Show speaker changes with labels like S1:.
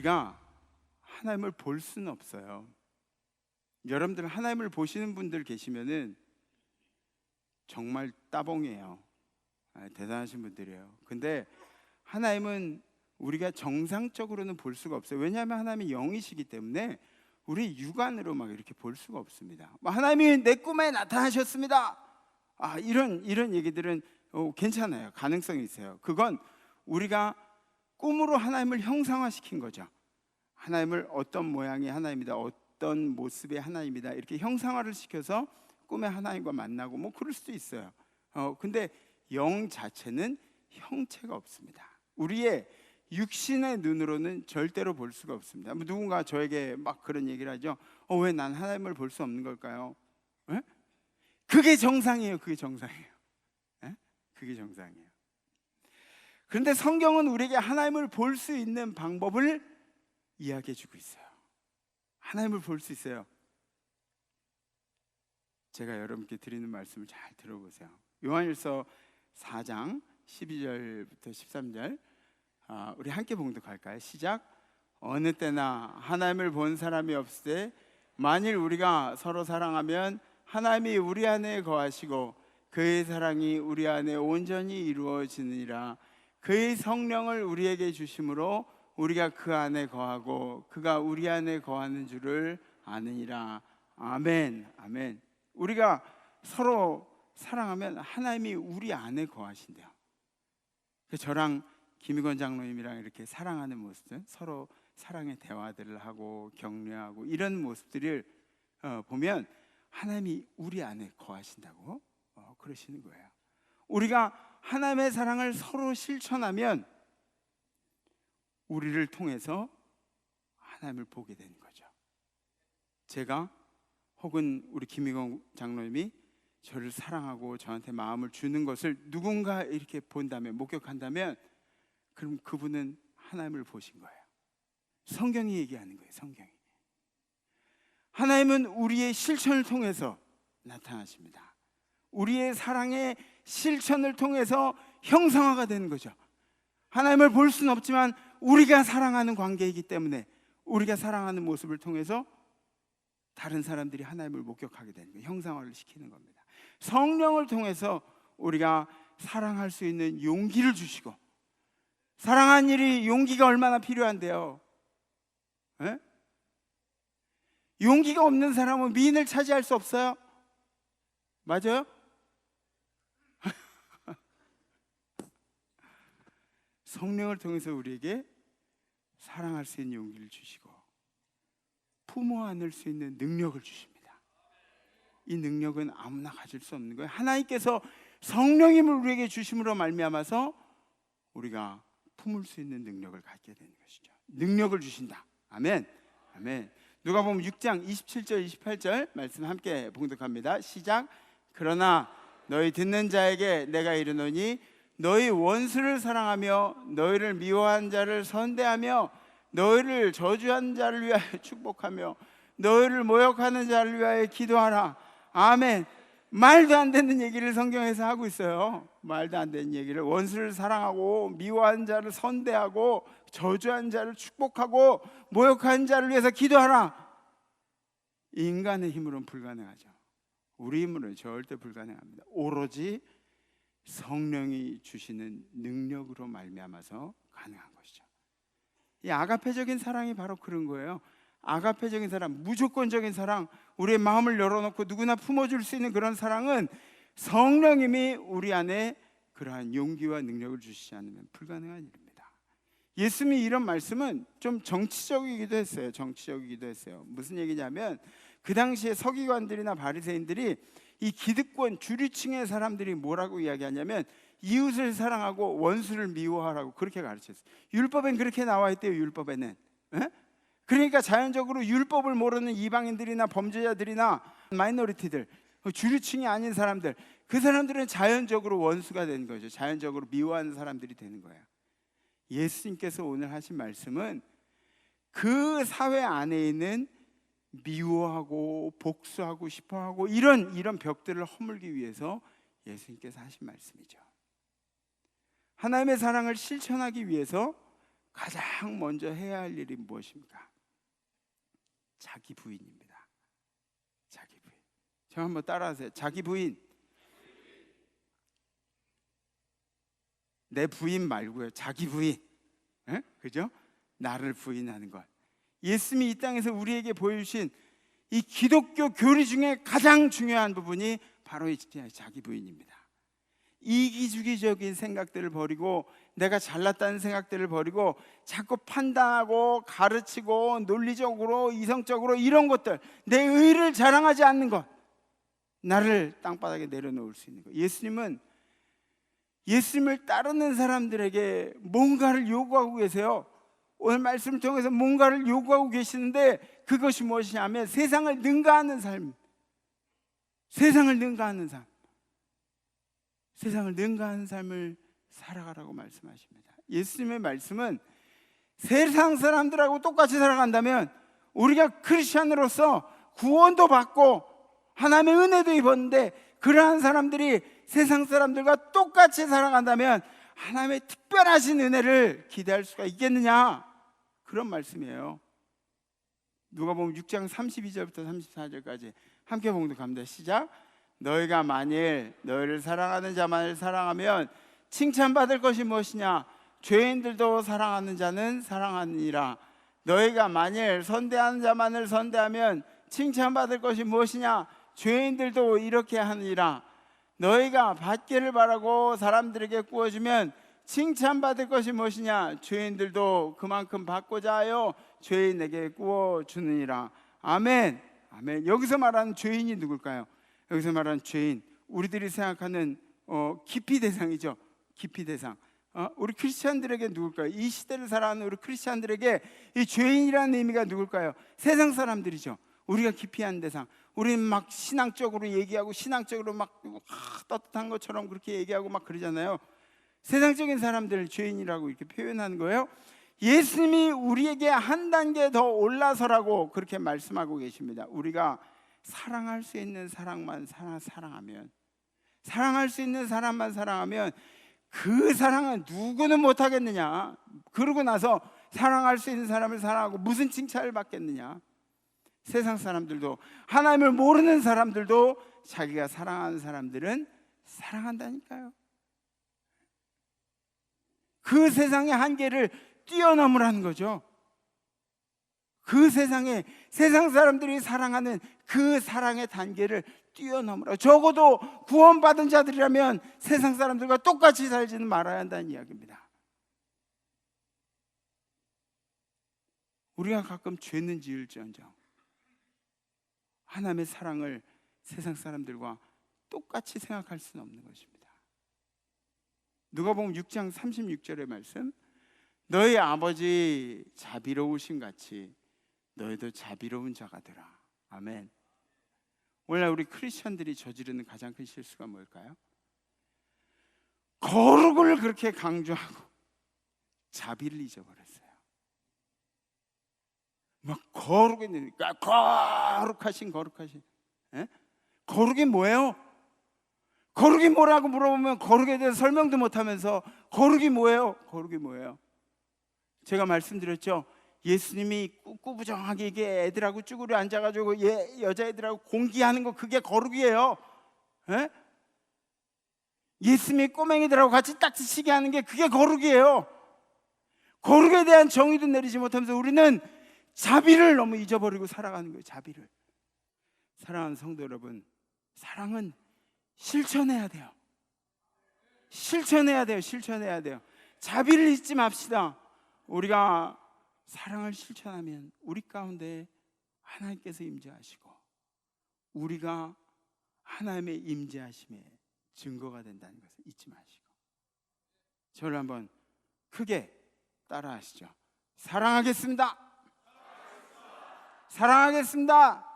S1: 우리가 하나님을 볼 수는 없어요. 여러분들 하나님을 보시는 분들 계시면은 정말 따봉이에요. 대단하신 분들이에요. 근데 하나님은 우리가 정상적으로는 볼 수가 없어요. 왜냐하면 하나님이 영이시기 때문에 우리 육안으로 막 이렇게 볼 수가 없습니다. 하나님이 내 꿈에 나타나셨습니다. 이런 얘기들은 괜찮아요. 가능성이 있어요. 그건 우리가 꿈으로 하나님을 형상화시킨 거죠. 하나님을 어떤 모양의 하나님이다, 어떤 모습의 하나님이다, 이렇게 형상화를 시켜서 꿈에 하나님과 만나고 뭐 그럴 수도 있어요. 근데 영 자체는 형체가 없습니다. 우리의 육신의 눈으로는 절대로 볼 수가 없습니다. 누군가 저에게 막 그런 얘기를 하죠. 왜 난 하나님을 볼 수 없는 걸까요? 그게 정상이에요. 그게 정상이에요. 그게 정상이에요. 그런데 성경은 우리에게 하나님을 볼 수 있는 방법을 이야기해 주고 있어요. 하나님을 볼 수 있어요. 제가 여러분께 드리는 말씀을 잘 들어보세요. 요한일서 4장 12절부터 13절 우리 함께 봉독할까요? 시작. 어느 때나 하나님을 본 사람이 없으되 만일 우리가 서로 사랑하면 하나님이 우리 안에 거하시고 그의 사랑이 우리 안에 온전히 이루어지느니라. 그의 성령을 우리에게 주심으로 우리가 그 안에 거하고 그가 우리 안에 거하는 줄을 아느니라. 아멘. 아멘. 우리가 서로 사랑하면 하나님이 우리 안에 거하신대요. 저랑 김희건 장로님이랑 이렇게 사랑하는 모습들, 서로 사랑의 대화들을 하고 격려하고 이런 모습들을 보면 하나님이 우리 안에 거하신다고 그러시는 거예요. 우리가 하나님의 사랑을 서로 실천하면 우리를 통해서 하나님을 보게 되는 거죠. 제가 혹은 우리 김희건 장로님이 저를 사랑하고 저한테 마음을 주는 것을 누군가 이렇게 본다면, 목격한다면, 그럼 그분은 하나님을 보신 거예요. 성경이 얘기하는 거예요. 성경이. 하나님은 우리의 실천을 통해서 나타나십니다. 우리의 사랑의 실천을 통해서 형상화가 되는 거죠. 하나님을 볼 수는 없지만 우리가 사랑하는 관계이기 때문에 우리가 사랑하는 모습을 통해서 다른 사람들이 하나님을 목격하게 되는 거예요. 형상화를 시키는 겁니다. 성령을 통해서 우리가 사랑할 수 있는 용기를 주시고, 사랑한 일이 용기가 얼마나 필요한데요. 에? 용기가 없는 사람은 미인을 차지할 수 없어요. 맞아요? 성령을 통해서 우리에게 사랑할 수 있는 용기를 주시고 품어 안을 수 있는 능력을 주십니다. 이 능력은 아무나 가질 수 없는 거예요. 하나님께서 성령님을 우리에게 주심으로 말미암아서 우리가 품을 수 있는 능력을 갖게 되는 것이죠. 능력을 주신다. 아멘. 아멘. 누가복음 6장 27절 28절 말씀 함께 봉독합니다. 시작. 그러나 너희 듣는 자에게 내가 이르노니 너희 원수를 사랑하며 너희를 미워한 자를 선대하며 너희를 저주한 자를 위하여 축복하며 너희를 모욕하는 자를 위하여 기도하라. 아멘. 말도 안 되는 얘기를 성경에서 하고 있어요. 말도 안 되는 얘기를. 원수를 사랑하고 미워한 자를 선대하고 저주한 자를 축복하고 모욕한 자를 위해서 기도하라. 인간의 힘으로는 불가능하죠. 우리 힘으로는 절대 불가능합니다. 오로지 성령이 주시는 능력으로 말미암아서 가능한 것이죠. 이 아가페적인 사랑이 바로 그런 거예요. 아가페적인 사랑, 무조건적인 사랑, 우리의 마음을 열어놓고 누구나 품어줄 수 있는 그런 사랑은 성령님이 우리 안에 그러한 용기와 능력을 주시지 않으면 불가능한 일입니다. 예수님이 이런 말씀은 좀 정치적이기도 했어요. 정치적이기도 했어요. 무슨 얘기냐면 그 당시에 서기관들이나 바리새인들이 이 기득권 주류층의 사람들이 뭐라고 이야기하냐면 이웃을 사랑하고 원수를 미워하라고 그렇게 가르쳤어요. 율법엔 그렇게 나와 있대요. 율법에는. 에? 그러니까 자연적으로 율법을 모르는 이방인들이나 범죄자들이나 마이너리티들, 주류층이 아닌 사람들, 그 사람들은 자연적으로 원수가 되는 거죠. 자연적으로 미워하는 사람들이 되는 거예요. 예수님께서 오늘 하신 말씀은 그 사회 안에 있는 미워하고 복수하고 싶어하고 이런 벽들을 허물기 위해서 예수님께서 하신 말씀이죠. 하나님의 사랑을 실천하기 위해서 가장 먼저 해야 할 일이 무엇입니까? 자기 부인입니다. 자기 부인. 저 한번 따라하세요. 자기 부인. 내 부인 말고요. 자기 부인. 에? 그죠? 나를 부인하는 것. 예수님이 이 땅에서 우리에게 보여주신 이 기독교 교리 중에 가장 중요한 부분이 바로 이 자기 부인입니다. 이기주기적인 생각들을 버리고, 내가 잘났다는 생각들을 버리고, 자꾸 판단하고 가르치고 논리적으로 이성적으로 이런 것들, 내 의를 자랑하지 않는 것, 나를 땅바닥에 내려놓을 수 있는 것. 예수님을 따르는 사람들에게 뭔가를 요구하고 계세요. 오늘 말씀을 통해서 뭔가를 요구하고 계시는데, 그것이 무엇이냐면 세상을 능가하는 삶. 세상을 능가하는 삶. 세상을 능가하는 삶을 살아가라고 말씀하십니다. 예수님의 말씀은 세상 사람들하고 똑같이 살아간다면, 우리가 크리스찬으로서 구원도 받고 하나님의 은혜도 입었는데, 그러한 사람들이 세상 사람들과 똑같이 살아간다면 하나님의 특별하신 은혜를 기대할 수가 있겠느냐, 그런 말씀이에요. 누가복음 6장 32절부터 34절까지 함께 봉독합니다. 시작. 너희가 만일 너희를 사랑하는 자만을 사랑하면 칭찬받을 것이 무엇이냐? 죄인들도 사랑하는 자는 사랑하느니라. 너희가 만일 선대하는 자만을 선대하면 칭찬받을 것이 무엇이냐? 죄인들도 이렇게 하느니라. 너희가 받기를 바라고 사람들에게 구워주면 칭찬받을 것이 무엇이냐? 죄인들도 그만큼 받고자 하여 죄인에게 구워주느니라. 아멘. 아멘. 여기서 말하는 죄인이 누굴까요? 여기서 말하는 죄인, 우리들이 생각하는 기피 대상이죠. 기피 대상. 우리 크리스찬들에게 누굴까요? 이 시대를 살아가는 우리 크리스찬들에게 이 죄인이라는 의미가 누굴까요? 세상 사람들이죠. 우리가 기피하는 대상. 우리는 막 신앙적으로 얘기하고 신앙적으로 막 떳떳한 것처럼 그렇게 얘기하고 막 그러잖아요. 세상적인 사람들을 죄인이라고 이렇게 표현하는 거예요. 예수님이 우리에게 한 단계 더 올라서라고 그렇게 말씀하고 계십니다. 우리가 사랑할 수 있는 사랑만 사랑하면, 사랑할 수 있는 사람만 사랑하면 그 사랑은 누구는 못하겠느냐? 그러고 나서 사랑할 수 있는 사람을 사랑하고 무슨 칭찬을 받겠느냐? 세상 사람들도, 하나님을 모르는 사람들도 자기가 사랑하는 사람들은 사랑한다니까요. 그 세상의 한계를 뛰어넘으라는 거죠. 그 세상에, 세상 사람들이 사랑하는 그 사랑의 단계를 뛰어넘으라. 적어도 구원받은 자들이라면 세상 사람들과 똑같이 살지는 말아야 한다는 이야기입니다. 우리가 가끔 죄는 지을지언정 하나님의 사랑을 세상 사람들과 똑같이 생각할 수는 없는 것입니다. 누가복음 6장 36절의 말씀, 너희 아버지 자비로우신 같이 너희도 자비로운 자가 되라. 아멘. 오늘날 우리 크리스천들이 저지르는 가장 큰 실수가 뭘까요? 거룩을 그렇게 강조하고 자비를 잊어버렸어요. 막 거룩이 있으니까 거룩하신 에? 거룩이 뭐예요? 거룩이 뭐라고 물어보면 거룩에 대해서 설명도 못하면서 거룩이 뭐예요? 거룩이 뭐예요? 제가 말씀드렸죠. 예수님이 꾸꾸부정하게 이게 애들하고 쭈그려 앉아가지고 여자애들하고 공기하는 거, 그게 거룩이에요. 에? 예수님이 꼬맹이들하고 같이 딱지치게 하는 게 그게 거룩이에요. 거룩에 대한 정의도 내리지 못하면서 우리는 자비를 너무 잊어버리고 살아가는 거예요. 자비를. 사랑하는 성도 여러분, 사랑은 실천해야 돼요. 실천해야 돼요. 실천해야 돼요. 자비를 잊지 맙시다. 우리가 사랑을 실천하면 우리 가운데 하나님께서 임재하시고 우리가 하나님의 임재하심의 증거가 된다는 것을 잊지 마시고, 저를 한번 크게 따라하시죠. 사랑하겠습니다. 사랑하겠습니다.